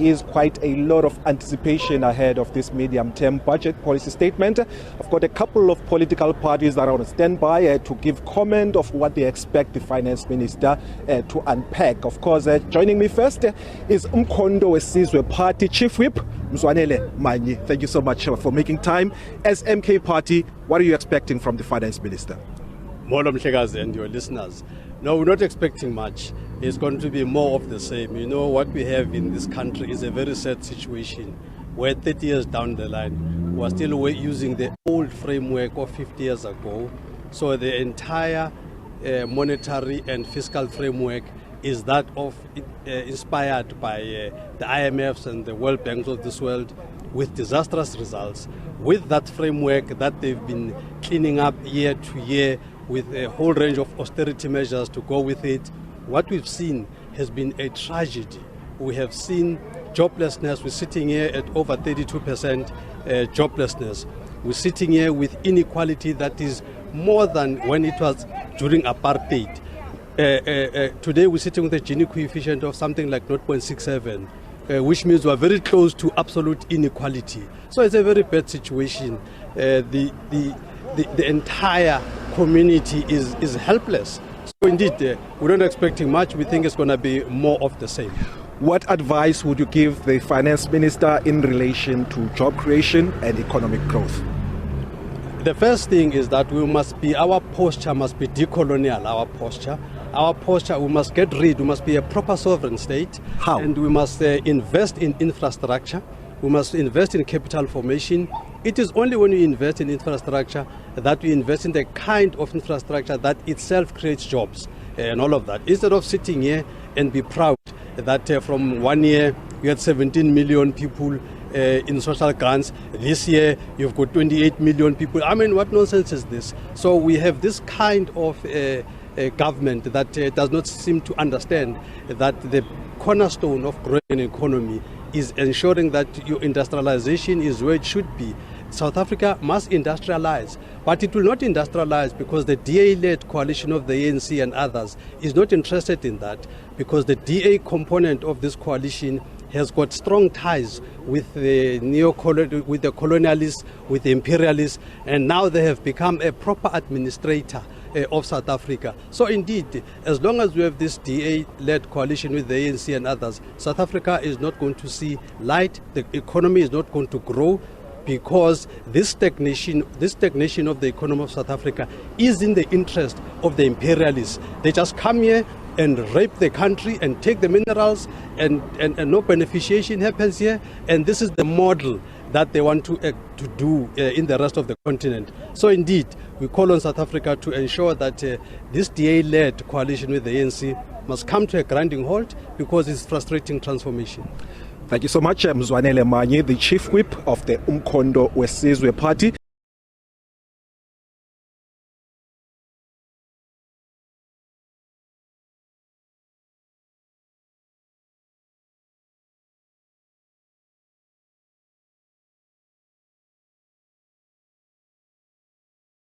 is quite a lot of anticipation ahead of this medium-term budget policy statement. I've got a couple of political parties that are on standby to give comment of what they expect the Finance Minister to unpack. Of course, joining me first is Umkhondo Wesizwe Party Chief Whip, Mzwanele Manyi. Thank you so much for making time. As MK Party, what are you expecting from the Finance Minister? Molo Mhlekazi and your listeners. No, we're not expecting much. It's going to be more of the same. You know, what we have in this country is a very sad situation where 30 years down the line, we're still using the old framework of 50 years ago. So the entire monetary and fiscal framework is that of inspired by the IMFs and the World Banks of this world, with disastrous results. With that framework that they've been cleaning up year to year with a whole range of austerity measures to go with it, what we've seen has been a tragedy. We have seen joblessness. We're sitting here at over 32% joblessness. We're sitting here with inequality that is more than when it was during apartheid. Today we're sitting with a Gini coefficient of something like 0.67. Which means we are very close to absolute inequality. So it's a very bad situation. The entire community is helpless. So indeed, we're not expecting much. We think it's going to be more of the same. What advice would you give the Finance Minister in relation to job creation and economic growth? The first thing is that our posture must be decolonial, Our posture, we must get rid, we must be a proper sovereign state. How? And we must invest in infrastructure. We must invest in capital formation. It is only when we invest in infrastructure that we invest in the kind of infrastructure that itself creates jobs and all of that. Instead of sitting here and be proud that from 1 year we had 17 million people in social grants. This year you've got 28 million people. I mean, what nonsense is this? So we have this kind of a government that does not seem to understand that the cornerstone of growing an economy is ensuring that your industrialization is where it should be. South Africa must industrialize, but it will not industrialize because the DA-led coalition of the ANC and others is not interested in that, because the DA component of this coalition has got strong ties with the with the colonialists, with the imperialists, and now they have become a proper administrator of South Africa. So indeed, as long as we have this DA-led coalition with the ANC and others, South Africa is not going to see light, the economy is not going to grow, because this stagnation of the economy of South Africa is in the interest of the imperialists. They just come here and rape the country and take the minerals, and no beneficiation happens here, and this is the model that they want to do in the rest of the continent. So indeed, we call on South Africa to ensure that this DA-led coalition with the ANC must come to a grinding halt, because it's frustrating transformation. Thank you so much, Mzwanele Manyi, the Chief Whip of the Umkhondo Wesizwe Party.